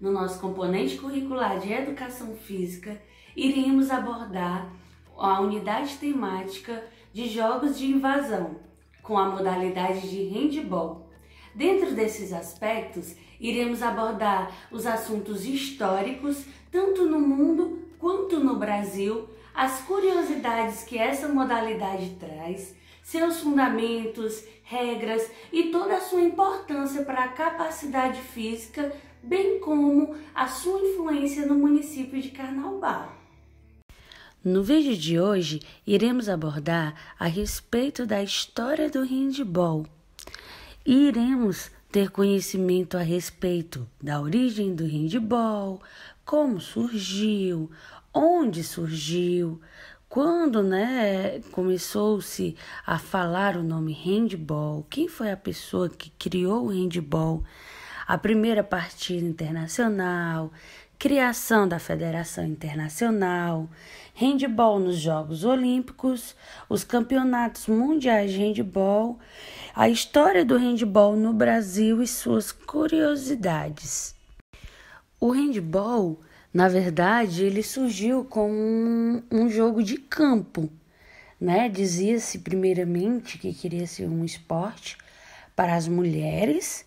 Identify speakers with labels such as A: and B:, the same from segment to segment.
A: no nosso componente curricular de Educação Física, iremos abordar a unidade temática de jogos de invasão, com a modalidade de handball. Dentro desses aspectos, iremos abordar os assuntos históricos, tanto no mundo quanto no Brasil, as curiosidades que essa modalidade traz, seus fundamentos, regras e toda a sua importância para a capacidade física, bem como a sua influência no município de Carnaubal.
B: No vídeo de hoje, iremos abordar a respeito da história do handball. E iremos ter conhecimento a respeito da origem do handball, como surgiu, onde surgiu, quando começou-se a falar o nome handball, quem foi a pessoa que criou o handball, a primeira partida internacional, criação da Federação Internacional, handball nos Jogos Olímpicos, os campeonatos mundiais de handball, a história do handball no Brasil e suas curiosidades. O handball, na verdade, ele surgiu como um jogo de campo, Dizia-se primeiramente que queria ser um esporte para as mulheres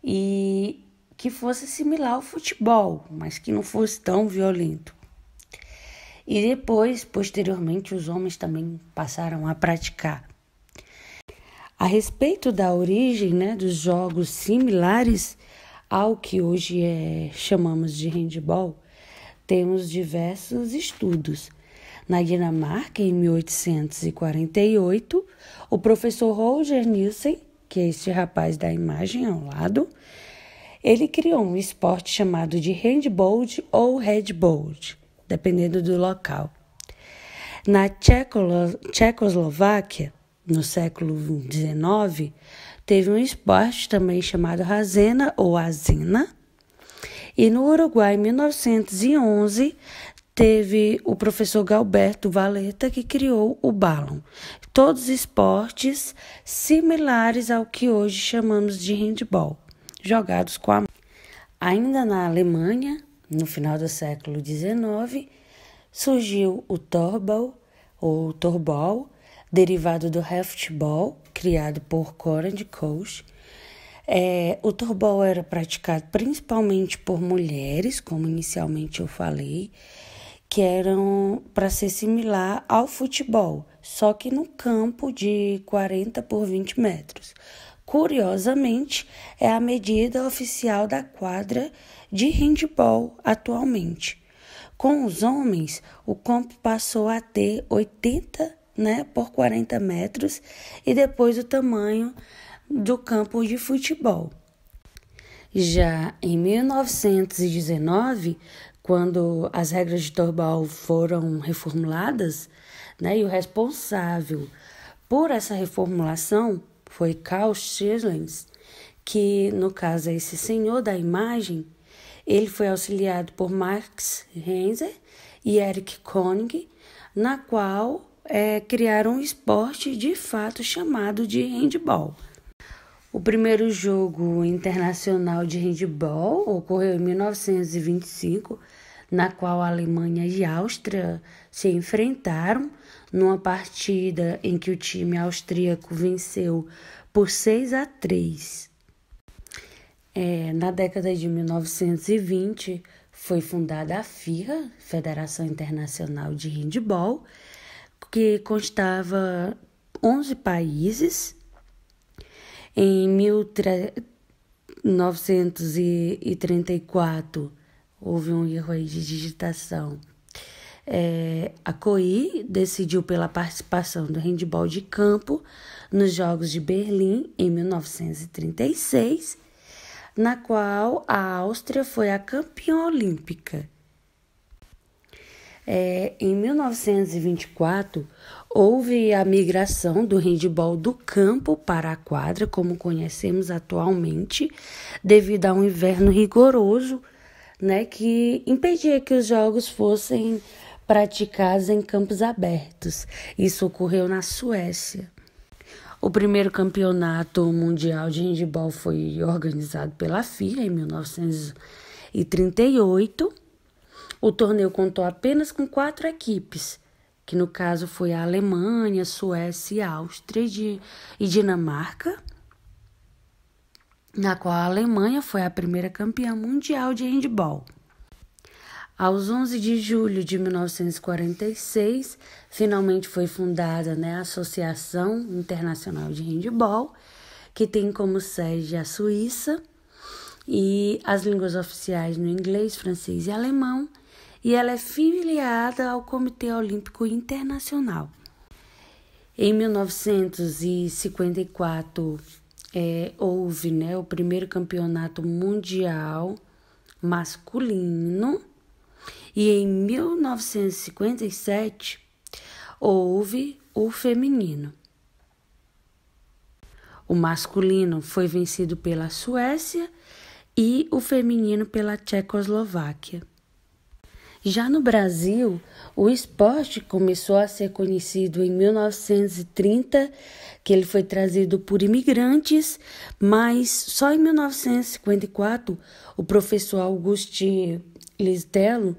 B: e que fosse similar ao futebol, mas que não fosse tão violento. E depois, posteriormente, os homens também passaram a praticar. A respeito da origem dos jogos similares ao que hoje chamamos de handball, temos diversos estudos. Na Dinamarca, em 1848, o professor Roger Nielsen, que é este rapaz da imagem ao lado, ele criou um esporte chamado de handball ou headball, dependendo do local. Na Tchecoslováquia, no século XIX, teve um esporte também chamado Razena ou Azena. E no Uruguai, em 1911, teve o professor Galberto Valeta, que criou o Ballon. Todos esportes similares ao que hoje chamamos de handball, jogados com a mão. Ainda na Alemanha, no final do século XIX, surgiu o Torball, ou Torball, derivado do Handball, criado por Konrad Koch. O Torball era praticado principalmente por mulheres, como inicialmente eu falei, que eram para ser similar ao futebol, só que no campo de 40 por 20 metros. Curiosamente, é a medida oficial da quadra de handball atualmente. Com os homens, o campo passou a ter 80 por 40 metros e depois o tamanho do campo de futebol. Já em 1919, quando as regras de Torball foram reformuladas, e o responsável por essa reformulação foi Karl Schillens, que no caso é esse senhor da imagem. Ele foi auxiliado por Max Heinzer e Erich Konig, na qual criaram um esporte de fato chamado de handball. O primeiro jogo internacional de handball ocorreu em 1925, na qual a Alemanha e a Áustria se enfrentaram numa partida em que o time austríaco venceu por 6-3. Na década de 1920 foi fundada a FIHA, Federação Internacional de Handball, que constava 11 países. Em 1934 houve um erro aí de digitação. A COI decidiu pela participação do handball de campo nos Jogos de Berlim em 1936, na qual a Áustria foi a campeã olímpica. Em 1924, houve a migração do handball do campo para a quadra, como conhecemos atualmente, devido a um inverno rigoroso, que impedia que os jogos fossem praticados em campos abertos. Isso ocorreu na Suécia. O primeiro campeonato mundial de handball foi organizado pela FIA em 1924. 1938. O torneio contou apenas com 4 equipes, que no caso foi a Alemanha, Suécia, Áustria e Dinamarca, na qual a Alemanha foi a primeira campeã mundial de handebol. Aos 11 de julho de 1946, finalmente foi fundada, a Associação Internacional de Handebol, que tem como sede a Suíça, e as línguas oficiais no inglês, francês e alemão, e ela é filiada ao Comitê Olímpico Internacional. Em 1954, houve o primeiro campeonato mundial masculino, e em 1957 houve o feminino. O masculino foi vencido pela Suécia e o feminino pela Tchecoslováquia. Já no Brasil, o esporte começou a ser conhecido em 1930, que ele foi trazido por imigrantes, mas só em 1954 o professor Auguste Lisdello,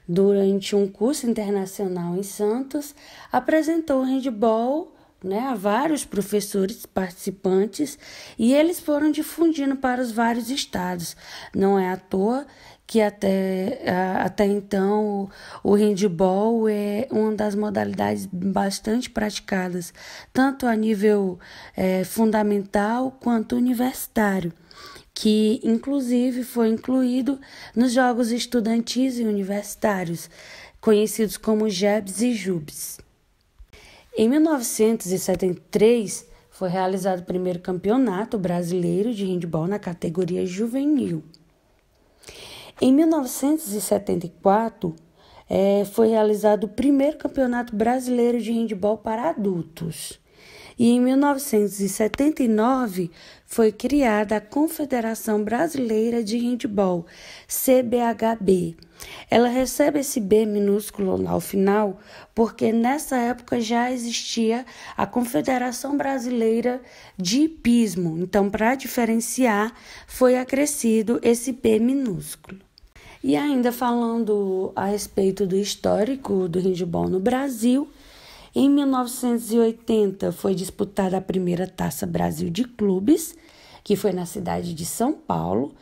B: durante um curso internacional em Santos, apresentou o handebol a vários professores participantes e eles foram difundindo para os vários estados. Não é à toa que até então o handebol é uma das modalidades bastante praticadas, tanto a nível fundamental quanto universitário, que inclusive foi incluído nos Jogos Estudantis e Universitários, conhecidos como JEBs e JUBs. Em 1973, foi realizado o primeiro campeonato brasileiro de handebol na categoria juvenil. Em 1974, foi realizado o primeiro campeonato brasileiro de handebol para adultos. E em 1979, foi criada a Confederação Brasileira de Handebol, CBHB. Ela recebe esse B minúsculo ao final, porque nessa época já existia a Confederação Brasileira de Hipismo. Então, para diferenciar, foi acrescido esse B minúsculo. E ainda falando a respeito do histórico do handebol no Brasil, em 1980 foi disputada a primeira Taça Brasil de Clubes, que foi na cidade de São Paulo,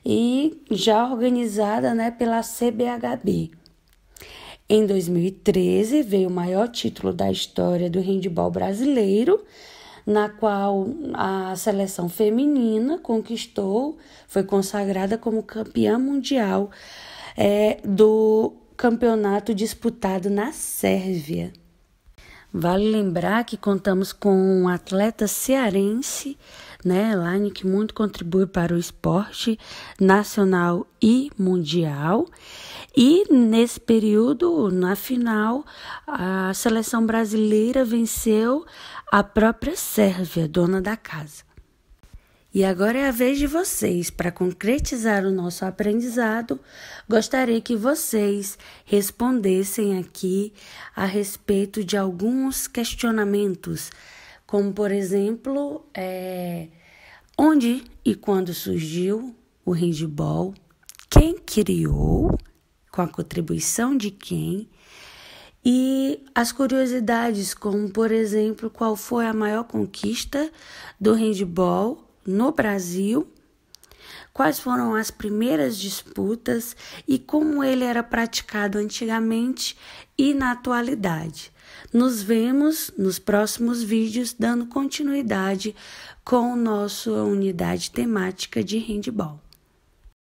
B: e já organizada pela CBHB. Em 2013 veio o maior título da história do handebol brasileiro, na qual a seleção feminina foi consagrada como campeã mundial do campeonato disputado na Sérvia. Vale lembrar que contamos com um atleta cearense, Elaine, que muito contribui para o esporte nacional e mundial. E nesse período, na final, a seleção brasileira venceu a própria Sérvia, dona da casa. E agora é a vez de vocês. Para concretizar o nosso aprendizado, gostaria que vocês respondessem aqui a respeito de alguns questionamentos, como, por exemplo, onde e quando surgiu o handebol, quem criou, com a contribuição de quem, e as curiosidades, como, por exemplo, qual foi a maior conquista do handebol no Brasil, quais foram as primeiras disputas e como ele era praticado antigamente e na atualidade. Nos vemos nos próximos vídeos, dando continuidade com nossa unidade temática de handebol.